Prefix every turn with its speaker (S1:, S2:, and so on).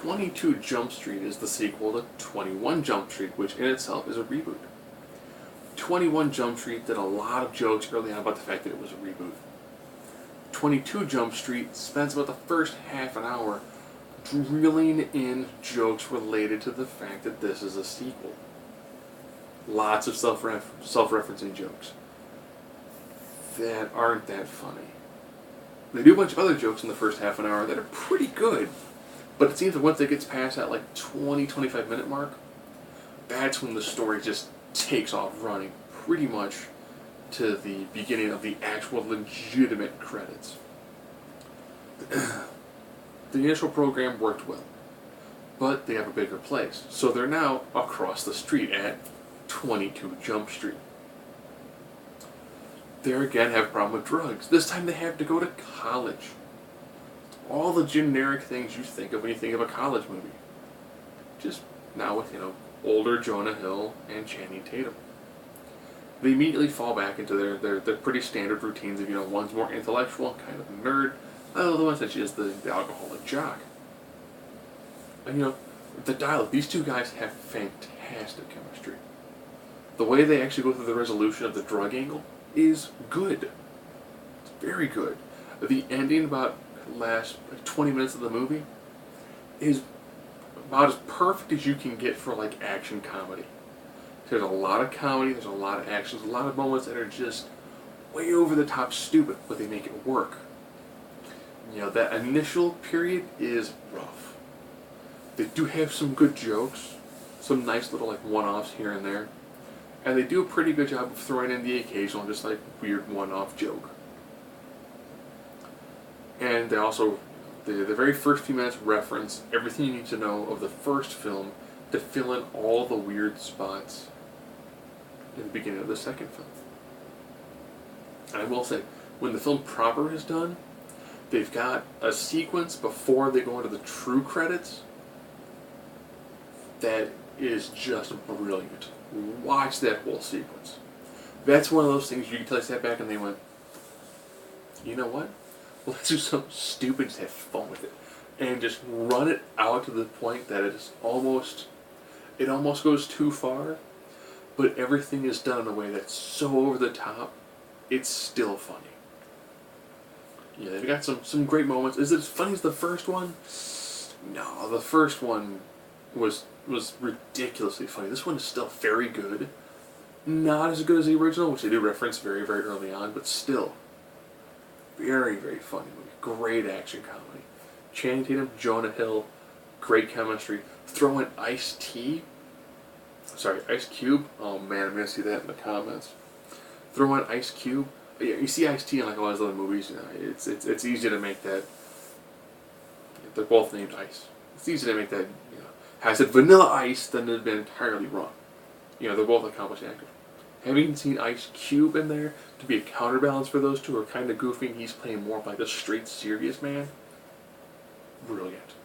S1: 22 Jump Street is the sequel to 21 Jump Street, which in itself is a reboot. 21 Jump Street did a lot of jokes early on about the fact that it was a reboot. 22 Jump Street spends about the first half an hour drilling in jokes related to the fact that this is a sequel. Lots of self-referencing jokes that aren't that funny. They do a bunch of other jokes in the first half an hour that are pretty good, but it seems that once it gets past that 20-25 minute mark, that's when the story just takes off running pretty much to the beginning of the actual legitimate credits. The initial program worked well, but they have a bigger place, so they're now across the street at 22 Jump Street. They again have a problem with drugs. This time they have to go to college. All the generic things you think of when you think of a college movie. Just now with, older Jonah Hill and Channing Tatum. They immediately fall back into their pretty standard routines of, one's more intellectual, kind of a nerd, the other one such as the alcoholic jock. And the dialogue, these two guys have fantastic chemistry. The way they actually go through the resolution of the drug angle is good. It's very good. The ending, about the last 20 minutes of the movie, is about as perfect as you can get for action comedy. There's a lot of comedy, there's a lot of action, there's a lot of moments that are just way over the top stupid, but they make it work. That initial period is rough. They do have some good jokes, some nice little one-offs here and there, and they do a pretty good job of throwing in the occasional just weird one-off joke. And they also, the very first few minutes reference everything you need to know of the first film to fill in all the weird spots in the beginning of the second film. And I will say, when the film proper is done, they've got a sequence before they go into the true credits that is just brilliant. Watch that whole sequence. That's one of those things you can tell they sat back and they went, you know what? Well, let's do something stupid, just have fun with it. And just run it out to the point that it almost goes too far, but everything is done in a way that's so over the top, it's still funny. They've got some great moments. Is it as funny as the first one? No, the first one was ridiculously funny. This one is still very good. Not as good as the original, which they do reference very, very early on, but still. Very, very funny movie. Great action comedy. Channing Tatum, Jonah Hill, great chemistry. Throw in Ice Cube. Oh man, I'm going to see that in the comments. Throw in Ice Cube. Yeah, you see Ice-T in a lot of those other movies. It's easy to make that. They're both named Ice. It's easy to make that. Had I said Vanilla Ice, then it'd been entirely wrong. They're both accomplished actors. Having seen Ice Cube in there to be a counterbalance for those two who are kind of goofy, and he's playing more like a straight serious man. Brilliant.